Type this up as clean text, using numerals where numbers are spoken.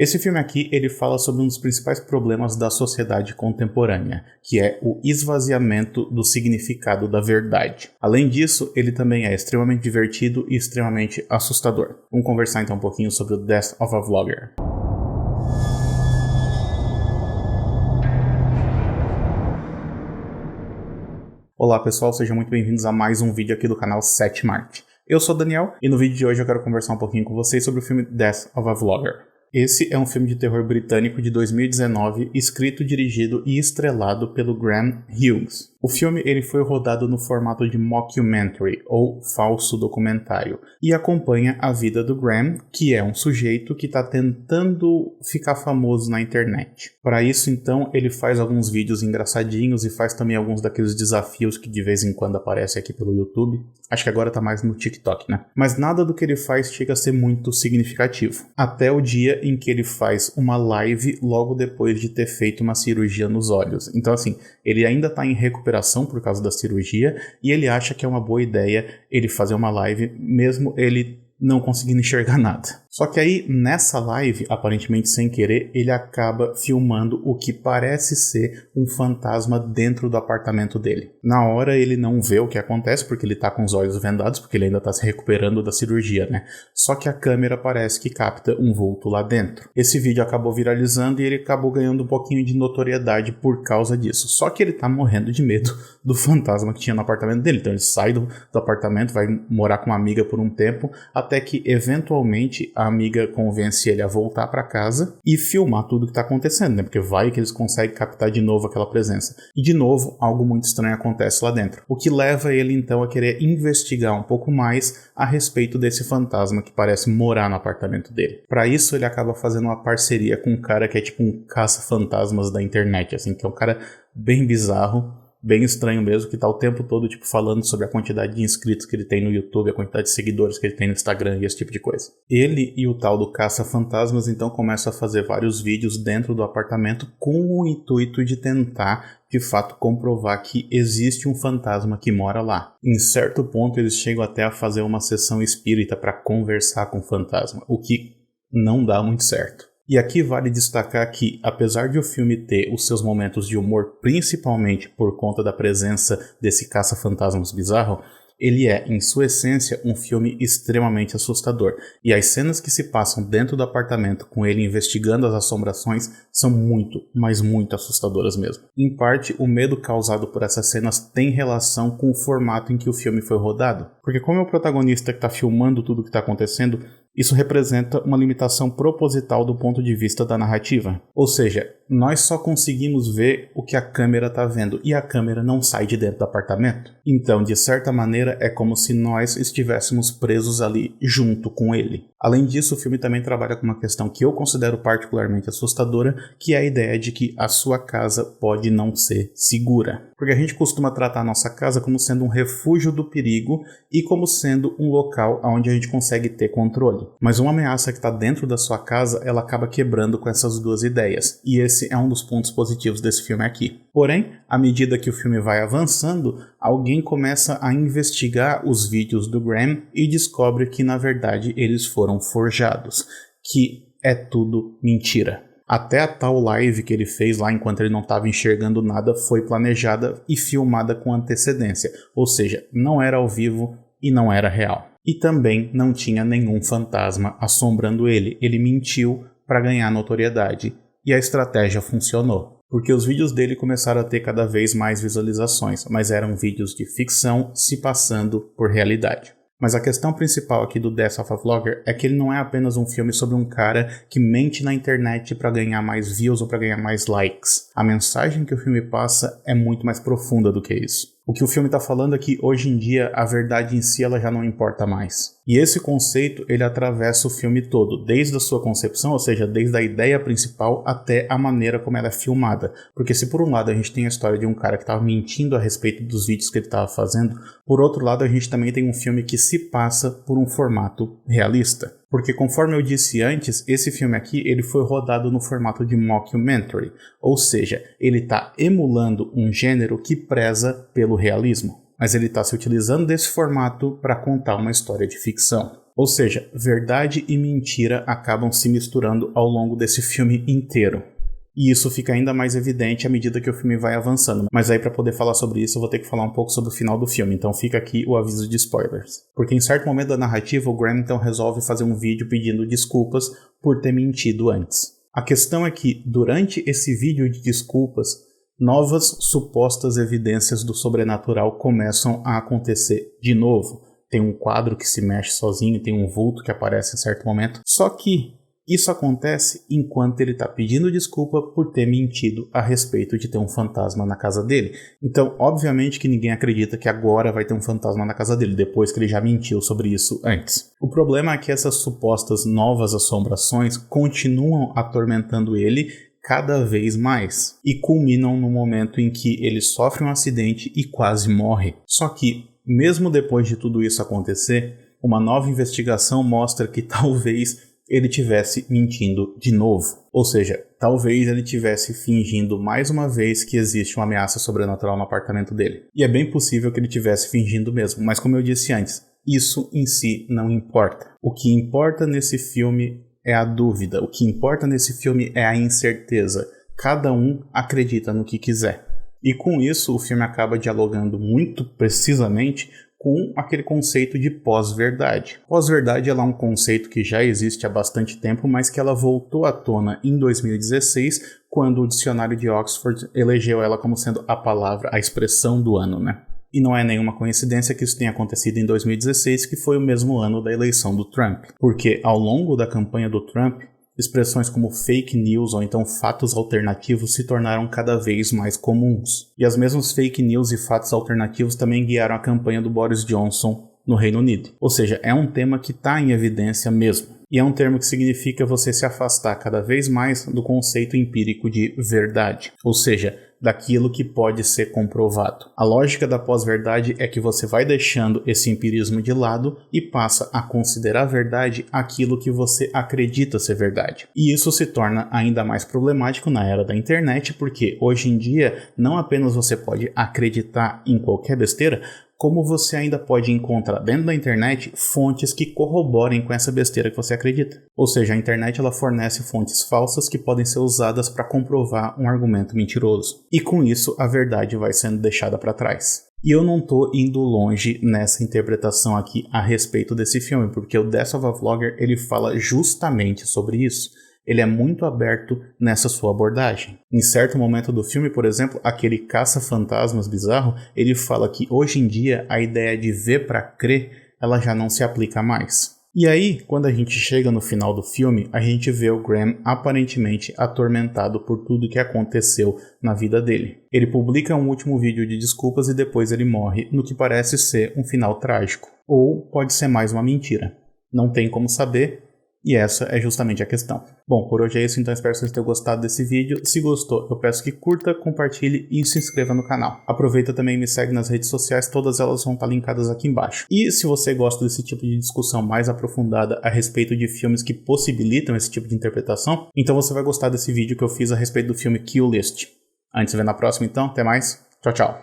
Esse filme aqui, ele fala sobre um dos principais problemas da sociedade contemporânea, que é o esvaziamento do significado da verdade. Além disso, ele também é extremamente divertido e extremamente assustador. Vamos conversar então um pouquinho sobre o Death of a Vlogger. Olá pessoal, sejam muito bem-vindos a mais um vídeo aqui do canal 7marte. Eu sou o Daniel e no vídeo de hoje eu quero conversar um pouquinho com vocês sobre o filme Death of a Vlogger. Esse é um filme de terror britânico de 2019, escrito, dirigido e estrelado pelo Graham Hughes. O filme ele foi rodado no formato de mockumentary, ou falso documentário, e acompanha a vida do Graham, que é um sujeito que está tentando ficar famoso na internet. Para isso, então, ele faz alguns vídeos engraçadinhos e faz também alguns daqueles desafios que de vez em quando aparecem aqui pelo YouTube. Acho que agora tá mais no TikTok, né? Mas nada do que ele faz chega a ser muito significativo. Até o dia em que ele faz uma live logo depois de ter feito uma cirurgia nos olhos. Então, assim, ele ainda tá em recuperação por causa da cirurgia e ele acha que é uma boa ideia ele fazer uma live mesmo ele não conseguindo enxergar nada. Só que aí, nessa live, aparentemente sem querer, ele acaba filmando o que parece ser um fantasma dentro do apartamento dele. Na hora ele não vê o que acontece, porque ele tá com os olhos vendados, porque ele ainda tá se recuperando da cirurgia, né? Só que a câmera parece que capta um vulto lá dentro. Esse vídeo acabou viralizando e ele acabou ganhando um pouquinho de notoriedade por causa disso. Só que ele tá morrendo de medo do fantasma que tinha no apartamento dele. Então ele sai do apartamento, vai morar com uma amiga por um tempo, até que, eventualmente, a amiga convence ele a voltar para casa e filmar tudo que tá acontecendo, né? Porque vai que eles conseguem captar de novo aquela presença. E, de novo, algo muito estranho acontece lá dentro. O que leva ele, então, a querer investigar um pouco mais a respeito desse fantasma que parece morar no apartamento dele. Para isso, ele acaba fazendo uma parceria com um cara que é tipo um caça-fantasmas da internet, assim, que é um cara bem bizarro, bem estranho mesmo, que tá o tempo todo tipo falando sobre a quantidade de inscritos que ele tem no YouTube, a quantidade de seguidores que ele tem no Instagram e esse tipo de coisa. Ele e o tal do caça-fantasmas então começam a fazer vários vídeos dentro do apartamento com o intuito de tentar de fato comprovar que existe um fantasma que mora lá. Em certo ponto eles chegam até a fazer uma sessão espírita para conversar com o fantasma, o que não dá muito certo. E aqui vale destacar que, apesar de o filme ter os seus momentos de humor, principalmente por conta da presença desse caça-fantasmas bizarro, ele é, em sua essência, um filme extremamente assustador. E as cenas que se passam dentro do apartamento com ele investigando as assombrações são muito, mas muito assustadoras mesmo. Em parte, o medo causado por essas cenas tem relação com o formato em que o filme foi rodado. Porque como é o protagonista que está filmando tudo o que está acontecendo, isso representa uma limitação proposital do ponto de vista da narrativa. Ou seja, nós só conseguimos ver o que a câmera está vendo e a câmera não sai de dentro do apartamento. Então, de certa maneira, é como se nós estivéssemos presos ali junto com ele. Além disso, o filme também trabalha com uma questão que eu considero particularmente assustadora, que é a ideia de que a sua casa pode não ser segura. Porque a gente costuma tratar a nossa casa como sendo um refúgio do perigo e como sendo um local onde a gente consegue ter controle. Mas uma ameaça que está dentro da sua casa, ela acaba quebrando com essas duas ideias. E esse é um dos pontos positivos desse filme aqui. Porém, à medida que o filme vai avançando, alguém começa a investigar os vídeos do Graham e descobre que, na verdade, eles foram forjados. Que é tudo mentira. Até a tal live que ele fez lá enquanto ele não estava enxergando nada foi planejada e filmada com antecedência. Ou seja, não era ao vivo e não era real. E também não tinha nenhum fantasma assombrando ele. Ele mentiu para ganhar notoriedade. E a estratégia funcionou. Porque os vídeos dele começaram a ter cada vez mais visualizações, mas eram vídeos de ficção se passando por realidade. Mas a questão principal aqui do Death of a Vlogger é que ele não é apenas um filme sobre um cara que mente na internet para ganhar mais views ou para ganhar mais likes. A mensagem que o filme passa é muito mais profunda do que isso. O que o filme está falando é que hoje em dia a verdade em si ela já não importa mais. E esse conceito ele atravessa o filme todo, desde a sua concepção, ou seja, desde a ideia principal até a maneira como ela é filmada. Porque se por um lado a gente tem a história de um cara que estava mentindo a respeito dos vídeos que ele estava fazendo, por outro lado a gente também tem um filme que se passa por um formato realista. Porque conforme eu disse antes, esse filme aqui ele foi rodado no formato de mockumentary, ou seja, ele está emulando um gênero que preza pelo realismo, mas ele está se utilizando desse formato para contar uma história de ficção. Ou seja, verdade e mentira acabam se misturando ao longo desse filme inteiro. E isso fica ainda mais evidente à medida que o filme vai avançando. Mas aí, para poder falar sobre isso, eu vou ter que falar um pouco sobre o final do filme. Então fica aqui o aviso de spoilers. Porque em certo momento da narrativa, o Graham então resolve fazer um vídeo pedindo desculpas por ter mentido antes. A questão é que, durante esse vídeo de desculpas, novas supostas evidências do sobrenatural começam a acontecer de novo. Tem um quadro que se mexe sozinho, tem um vulto que aparece em certo momento. Só que isso acontece enquanto ele está pedindo desculpa por ter mentido a respeito de ter um fantasma na casa dele. Então, obviamente que ninguém acredita que agora vai ter um fantasma na casa dele, depois que ele já mentiu sobre isso antes. O problema é que essas supostas novas assombrações continuam atormentando ele cada vez mais e culminam no momento em que ele sofre um acidente e quase morre. Só que, mesmo depois de tudo isso acontecer, uma nova investigação mostra que talvez ele tivesse mentindo de novo. Ou seja, talvez ele tivesse fingindo mais uma vez que existe uma ameaça sobrenatural no apartamento dele. E é bem possível que ele tivesse fingindo mesmo, mas como eu disse antes, isso em si não importa. O que importa nesse filme é a dúvida, o que importa nesse filme é a incerteza. Cada um acredita no que quiser. E com isso o filme acaba dialogando muito precisamente com aquele conceito de pós-verdade. Pós-verdade ela é um conceito que já existe há bastante tempo, mas que ela voltou à tona em 2016, quando o dicionário de Oxford elegeu ela como sendo a palavra, a expressão do ano, né? E não é nenhuma coincidência que isso tenha acontecido em 2016, que foi o mesmo ano da eleição do Trump. Porque ao longo da campanha do Trump, expressões como fake news ou então fatos alternativos se tornaram cada vez mais comuns. E as mesmas fake news e fatos alternativos também guiaram a campanha do Boris Johnson no Reino Unido. Ou seja, é um tema que está em evidência mesmo. E é um termo que significa você se afastar cada vez mais do conceito empírico de verdade. Ou seja, daquilo que pode ser comprovado. A lógica da pós-verdade é que você vai deixando esse empirismo de lado e passa a considerar verdade aquilo que você acredita ser verdade. E isso se torna ainda mais problemático na era da internet, porque hoje em dia não apenas você pode acreditar em qualquer besteira, como você ainda pode encontrar dentro da internet fontes que corroborem com essa besteira que você acredita. Ou seja, a internet ela fornece fontes falsas que podem ser usadas para comprovar um argumento mentiroso. E com isso, a verdade vai sendo deixada para trás. E eu não tô indo longe nessa interpretação aqui a respeito desse filme, porque o Death of a Vlogger ele fala justamente sobre isso. Ele é muito aberto nessa sua abordagem. Em certo momento do filme, por exemplo, aquele caça-fantasmas bizarro, ele fala que hoje em dia a ideia de ver para crer, ela já não se aplica mais. E aí, quando a gente chega no final do filme, a gente vê o Graham aparentemente atormentado por tudo que aconteceu na vida dele. Ele publica um último vídeo de desculpas e depois ele morre, no que parece ser um final trágico. Ou pode ser mais uma mentira. Não tem como saber. E essa é justamente a questão. Bom, por hoje é isso, então espero que vocês tenham gostado desse vídeo. Se gostou, eu peço que curta, compartilhe e se inscreva no canal. Aproveita também e me segue nas redes sociais, todas elas vão estar linkadas aqui embaixo. E se você gosta desse tipo de discussão mais aprofundada a respeito de filmes que possibilitam esse tipo de interpretação, então você vai gostar desse vídeo que eu fiz a respeito do filme Kill List. Antes de ver na próxima então, até mais, tchau, tchau.